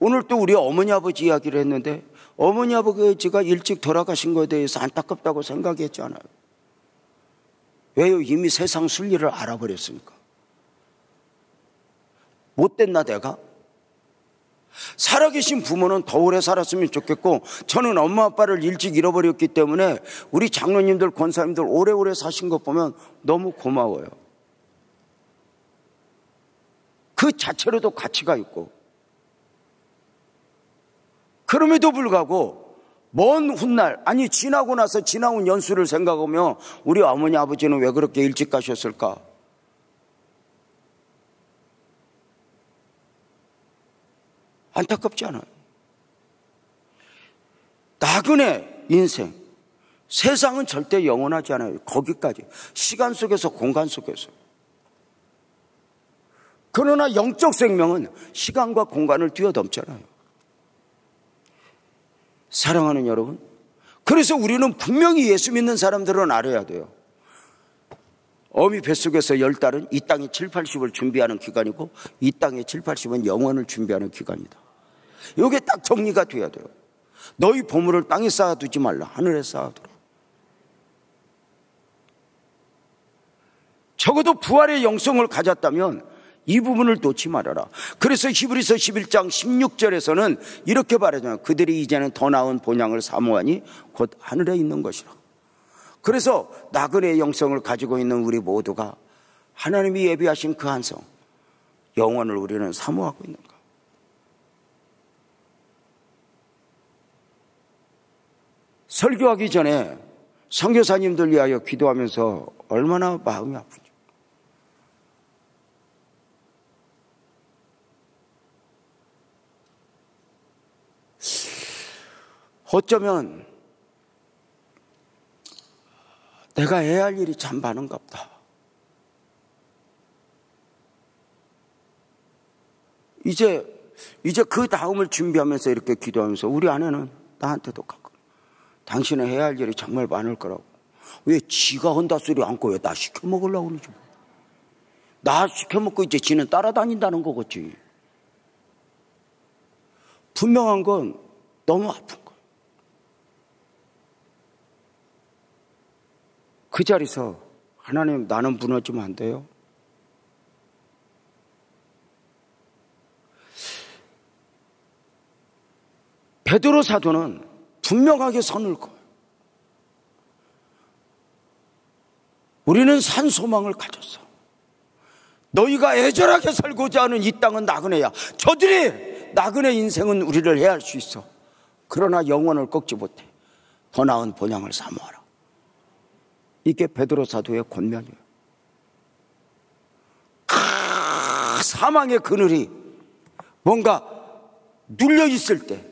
오늘 또 우리 어머니 아버지 이야기를 했는데, 어머니 아버지가 일찍 돌아가신 것에 대해서 안타깝다고 생각했지 않아요. 왜요? 이미 세상 순리를 알아버렸으니까. 못됐나 내가? 살아계신 부모는 더 오래 살았으면 좋겠고, 저는 엄마 아빠를 일찍 잃어버렸기 때문에 우리 장로님들, 권사님들 오래오래 사신 것 보면 너무 고마워요. 그 자체로도 가치가 있고, 그럼에도 불구하고 먼 훗날, 아니 지나고 나서 지나온 연수를 생각하면 우리 어머니 아버지는 왜 그렇게 일찍 가셨을까? 안타깝지 않아요? 나그네 인생, 세상은 절대 영원하지 않아요. 거기까지 시간 속에서, 공간 속에서. 그러나 영적 생명은 시간과 공간을 뛰어넘잖아요. 사랑하는 여러분, 그래서 우리는 분명히 예수 믿는 사람들은 알아야 돼요. 어미 뱃속에서 10달은 이 땅의 7, 80을 준비하는 기간이고, 이 땅의 7, 80은 영원을 준비하는 기간이다. 이게 딱 정리가 돼야 돼요. 너희 보물을 땅에 쌓아두지 말라, 하늘에 쌓아두라. 적어도 부활의 영성을 가졌다면 이 부분을 놓지 말아라. 그래서 히브리서 11장 16절에서는 이렇게 말하잖아요. 그들이 이제는 더 나은 본향을 사모하니 곧 하늘에 있는 것이라. 그래서 나그네의 영성을 가지고 있는 우리 모두가 하나님이 예비하신 그 한성, 영원을 우리는 사모하고 있는가? 설교하기 전에 선교사님들 위하여 기도하면서 얼마나 마음이 아프죠. 어쩌면 내가 해야 할 일이 참 많은가 보다. 이제 그 다음을 준비하면서 이렇게 기도하면서 우리 아내는 나한테도 가끔 당신은 해야 할 일이 정말 많을 거라고. 왜 지가 한다 소리 않고 왜 나 시켜 먹으려고 그러지? 나 시켜 먹고 이제 지는 따라다닌다는 거겠지. 분명한 건 너무 아픈 거예요. 그 자리에서 하나님, 나는 무너지면 안 돼요? 베드로 사도는 분명하게 선을 그어요. 우리는 산 소망을 가졌어. 너희가 애절하게 살고자 하는 이 땅은 나그네야. 저들이 나그네 인생은 우리를 해할 수 있어. 그러나 영원을 꺾지 못해. 더 나은 본향을 사모하라. 이게 베드로 사도의 권면이에요. 사망의 그늘이 뭔가 눌려 있을 때,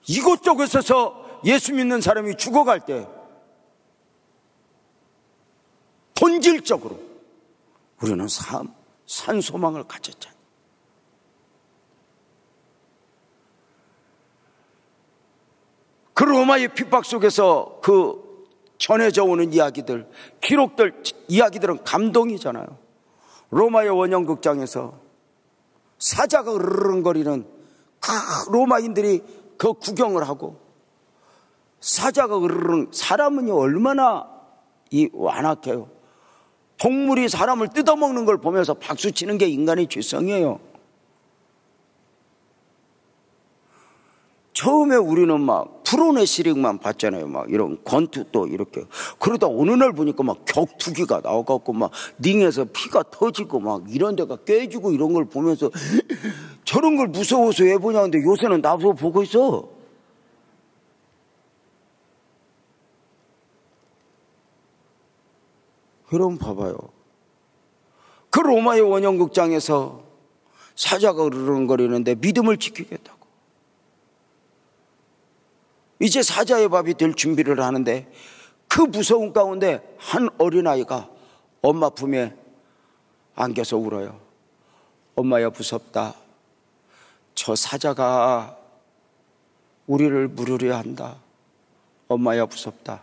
이곳저곳에서 예수 믿는 사람이 죽어갈 때 본질적으로 우리는 산 소망을 가졌잖아요. 그 로마의 핍박 속에서 그 전해져 오는 이야기들, 기록들, 이야기들은 감동이잖아요. 로마의 원형극장에서 사자가 으르렁거리는 그 로마인들이 그 구경을 하고, 사자가 으르렁, 사람은요 얼마나 완악해요. 동물이 사람을 뜯어먹는 걸 보면서 박수치는 게 인간의 죄성이에요. 처음에 우리는 막 프로레슬링만 봤잖아요. 막 이런 권투 또 이렇게. 그러다 어느 날 보니까 막 격투기가 나와갖고 막 링에서 피가 터지고 막 이런 데가 깨지고 이런 걸 보면서 저런 걸 무서워서 왜 보냐. 근데 요새는 나보고 보고 있어. 그럼 봐봐요. 그 로마의 원형극장에서 사자가 으르렁거리는데 믿음을 지키겠다고. 이제 사자의 밥이 될 준비를 하는데 그 무서운 가운데 한 어린아이가 엄마 품에 안겨서 울어요. 엄마야, 무섭다. 저 사자가 우리를 물으려 한다. 엄마야, 무섭다.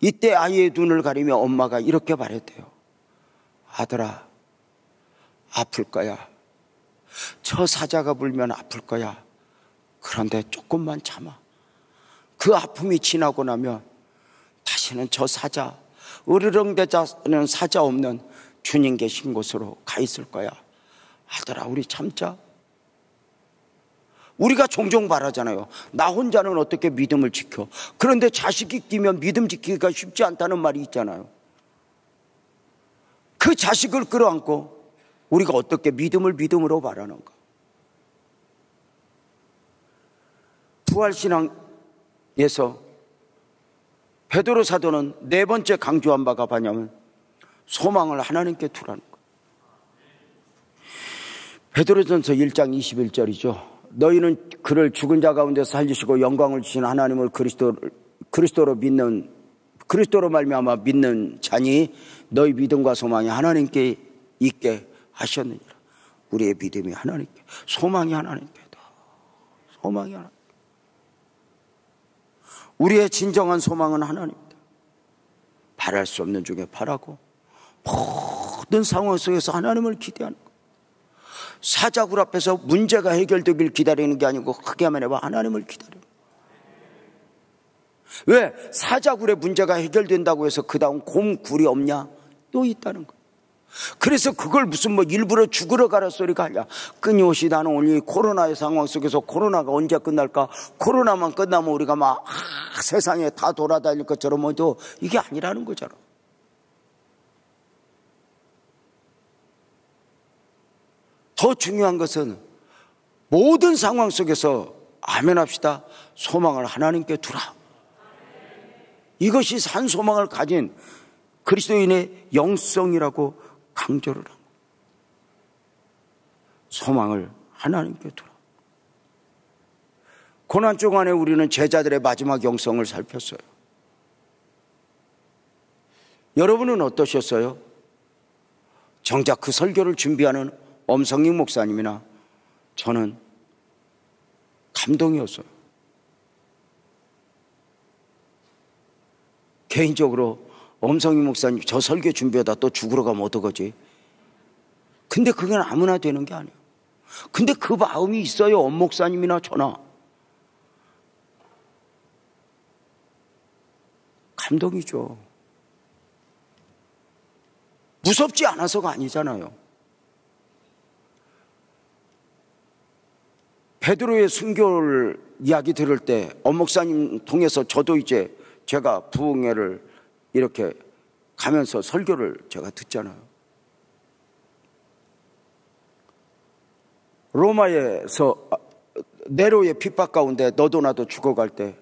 이때 아이의 눈을 가리며 엄마가 이렇게 말했대요. 아들아, 아플 거야. 저 사자가 물면 아플 거야. 그런데 조금만 참아. 그 아픔이 지나고 나면 다시는 저 사자, 으르렁대자는 사자 없는 주님 계신 곳으로 가 있을 거야. 아들아, 우리 참자. 우리가 종종 말하잖아요. 나 혼자는 어떻게 믿음을 지켜. 그런데 자식이 끼면 믿음 지키기가 쉽지 않다는 말이 있잖아요. 그 자식을 끌어안고 우리가 어떻게 믿음을 믿음으로 말하는가? 부활신앙에서 베드로 사도는 네 번째 강조한 바가 뭐냐면 소망을 하나님께 두라는 거예요. 베드로전서 1장 21절이죠. 너희는 그를 죽은 자 가운데 살리시고 영광을 주신 하나님을 그리스도로 말미암아 믿는 자니 너희 믿음과 소망이 하나님께 있게 하셨느니라. 우리의 믿음이 하나님께, 소망이 하나님께다. 소망이 하나님께. 우리의 진정한 소망은 하나님입니다. 바랄 수 없는 중에 바라고 모든 상황 속에서 하나님을 기대하는 것. 사자굴 앞에서 문제가 해결되길 기다리는 게 아니고 크게 말해봐 하나님을 기다려요. 왜? 사자굴의 문제가 해결된다고 해서 그 다음 곰굴이 없냐? 또 있다는 거예요. 그래서 그걸 무슨 뭐 일부러 죽으러 가라 소리가 아니야. 끊임없이 나는 오늘 코로나의 상황 속에서 코로나가 언제 끝날까? 코로나만 끝나면 우리가 막 세상에 다 돌아다닐 것처럼 모두 이게 아니라는 거잖아. 더 중요한 것은 모든 상황 속에서 아멘합시다. 소망을 하나님께 두라. 이것이 산 소망을 가진 그리스도인의 영성이라고 강조를 합니다. 소망을 하나님께 두라. 고난 동안에 우리는 제자들의 마지막 영성을 살폈어요. 여러분은 어떠셨어요? 정작 그 설교를 준비하는 엄성익 목사님이나 저는 감동이었어요. 개인적으로 엄성익 목사님 저 설교 준비하다 또 죽으러 가면 어떡하지? 근데 그건 아무나 되는 게 아니에요. 근데 그 마음이 있어요. 엄 목사님이나 저나. 감동이죠. 무섭지 않아서가 아니잖아요. 베드로의 순교를 이야기 들을 때 엄 목사님 통해서 저도 이제 제가 부흥회를 이렇게 가면서 설교를 제가 듣잖아요. 로마에서 네로의 핍박 가운데 너도 나도 죽어갈 때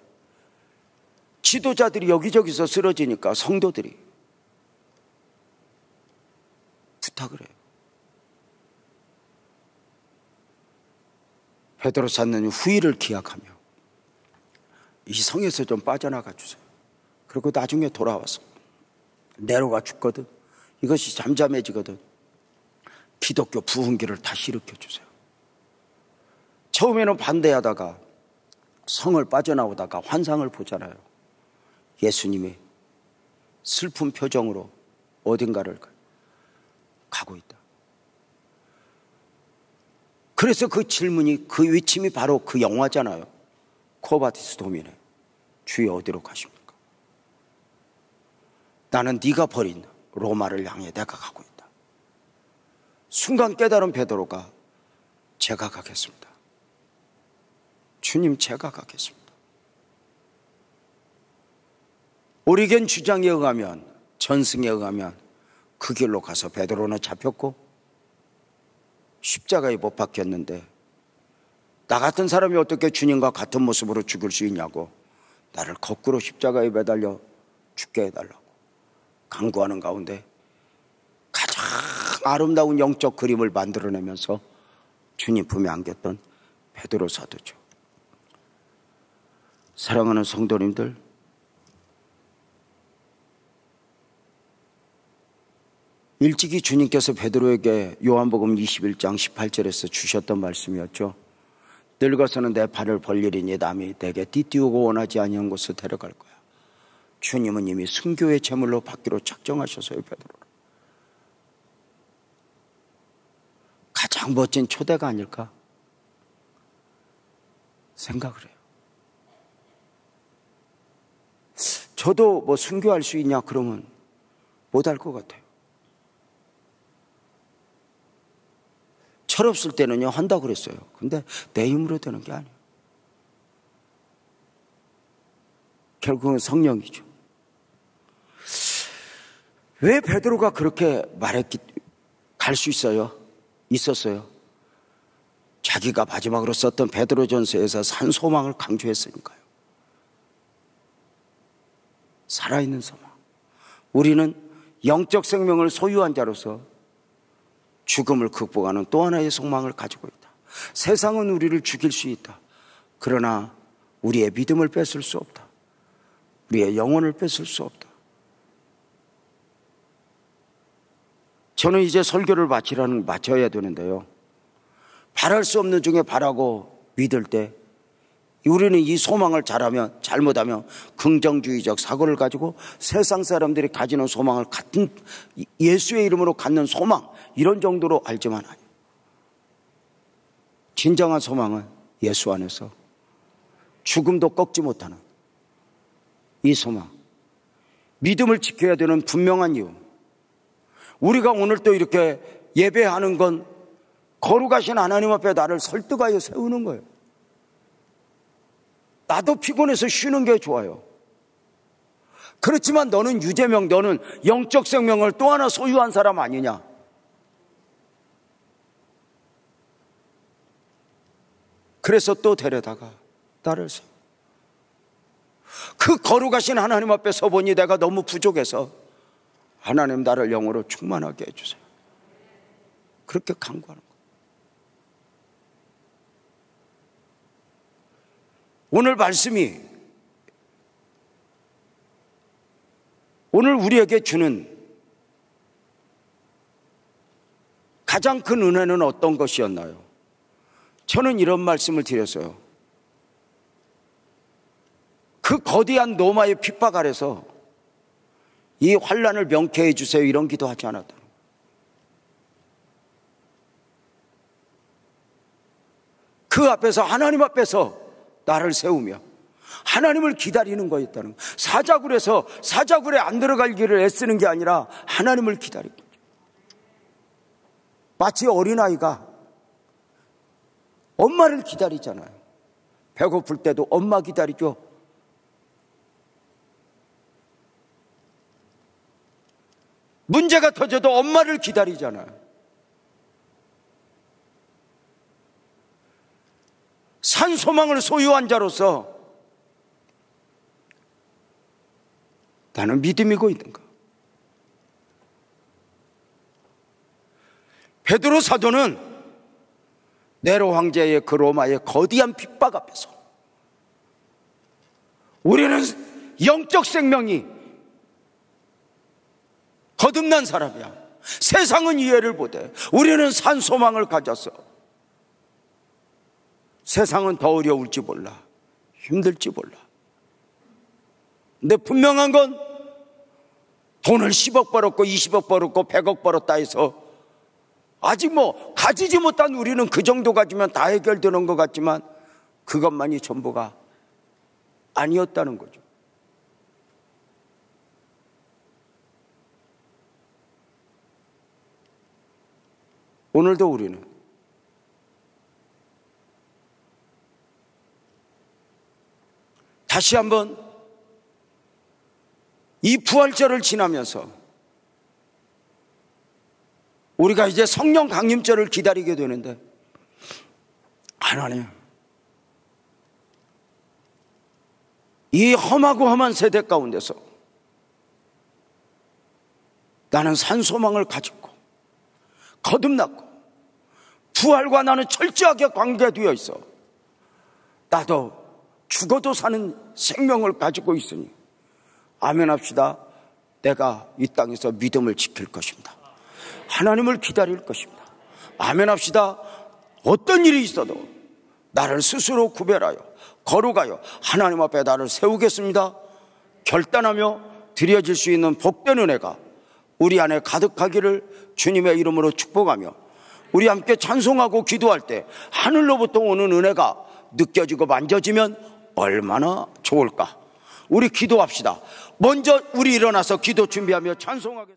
지도자들이 여기저기서 쓰러지니까 성도들이 부탁을 해요. 베드로 찾는 후일을 기약하며 이 성에서 좀 빠져나가 주세요. 그리고 나중에 돌아와서 네로가 죽거든, 이것이 잠잠해지거든, 기독교 부흥기를 다시 일으켜 주세요. 처음에는 반대하다가 성을 빠져나오다가 환상을 보잖아요. 예수님이 슬픈 표정으로 어딘가를 가고 있다. 그래서 그 질문이, 그 외침이 바로 그 영화잖아요. 코바티스 도미네, 주여 어디로 가십니까? 나는 네가 버린 로마를 향해 내가 가고 있다. 순간 깨달은 베드로가 제가 가겠습니다. 주님, 제가 가겠습니다. 오리겐 주장에 의하면, 전승에 의하면 그 길로 가서 베드로는 잡혔고 십자가에 못 박혔는데, 나 같은 사람이 어떻게 주님과 같은 모습으로 죽을 수 있냐고 나를 거꾸로 십자가에 매달려 죽게 해달라고 간구하는 가운데 가장 아름다운 영적 그림을 만들어내면서 주님 품에 안겼던 베드로 사도죠. 사랑하는 성도님들, 일찍이 주님께서 베드로에게 요한복음 21장 18절에서 주셨던 말씀이었죠. 늙어서는 내 발을 벌리리니 남이 내게 띠띠우고 원하지 아니한 곳을 데려갈 거야. 주님은 이미 순교의 제물로 받기로 작정하셨어요. 베드로를. 가장 멋진 초대가 아닐까 생각을 해요. 저도 뭐 순교할 수 있냐 그러면 못할 것 같아요. 철없을 때는요 한다고 그랬어요. 근데 내 힘으로 되는 게 아니에요. 결국은 성령이죠. 왜 베드로가 그렇게 말했기, 갈 수 있어요? 있었어요. 자기가 마지막으로 썼던 베드로전서에서 산 소망을 강조했으니까요. 살아있는 소망. 우리는 영적 생명을 소유한 자로서 죽음을 극복하는 또 하나의 소망을 가지고 있다. 세상은 우리를 죽일 수 있다. 그러나 우리의 믿음을 뺏을 수 없다. 우리의 영혼을 뺏을 수 없다. 저는 이제 설교를 마쳐야 되는데요. 바랄 수 없는 중에 바라고 믿을 때 우리는 이 소망을 잘못하면 긍정주의적 사고를 가지고 세상 사람들이 가지는 소망을 같은 예수의 이름으로 갖는 소망, 이런 정도로 알지만 아니에요. 진정한 소망은 예수 안에서 죽음도 꺾지 못하는 이 소망, 믿음을 지켜야 되는 분명한 이유. 우리가 오늘 또 이렇게 예배하는 건 거룩하신 하나님 앞에 나를 설득하여 세우는 거예요. 나도 피곤해서 쉬는 게 좋아요. 그렇지만 너는 유재명, 너는 영적 생명을 또 하나 소유한 사람 아니냐? 그래서 또 데려다가 나를 세워. 그 거룩하신 하나님 앞에 서보니 내가 너무 부족해서 하나님 나를 영으로 충만하게 해주세요. 그렇게 간구하는 거예요. 오늘 말씀이 오늘 우리에게 주는 가장 큰 은혜는 어떤 것이었나요? 저는 이런 말씀을 드렸어요. 그 거대한 로마의 핍박 아래서 이 환난을 명쾌해 주세요, 이런 기도하지 않았다. 그 앞에서, 하나님 앞에서 나를 세우며 하나님을 기다리는 거였다는 거예요. 사자굴에서 사자굴에 안 들어갈 길을 애쓰는 게 아니라 하나님을 기다리는 거죠. 마치 어린아이가 엄마를 기다리잖아요. 배고플 때도 엄마 기다리죠. 문제가 터져도 엄마를 기다리잖아요. 산 소망을 소유한 자로서 나는 믿음이고 있는가? 베드로 사도는 네로 황제의 그 로마의 거대한 핍박 앞에서 우리는 영적 생명이 거듭난 사람이야. 세상은 이해를 못해. 우리는 산 소망을 가졌어. 세상은 더 어려울지 몰라. 힘들지 몰라. 근데 분명한 건 돈을 10억 벌었고 20억 벌었고 100억 벌었다 해서 아직 가지지 못한 우리는 그 정도 가지면 다 해결되는 것 같지만 그것만이 전부가 아니었다는 거죠. 오늘도 우리는 다시 한번 이 부활절을 지나면서 우리가 이제 성령 강림절을 기다리게 되는데, 하나님, 이 험하고 험한 세대 가운데서 나는 산소망을 가지고 거듭났고 부활과 나는 철저하게 관계되어 있어. 나도 죽어도 사는 생명을 가지고 있으니 아멘합시다. 내가 이 땅에서 믿음을 지킬 것입니다. 하나님을 기다릴 것입니다. 아멘합시다. 어떤 일이 있어도 나를 스스로 구별하여 거룩하여 하나님 앞에 나를 세우겠습니다. 결단하며 드려질 수 있는 복된 은혜가 우리 안에 가득하기를 주님의 이름으로 축복하며, 우리 함께 찬송하고 기도할 때 하늘로부터 오는 은혜가 느껴지고 만져지면 얼마나 좋을까. 우리 기도합시다. 먼저 우리 일어나서 기도 준비하며 찬송하겠습니다.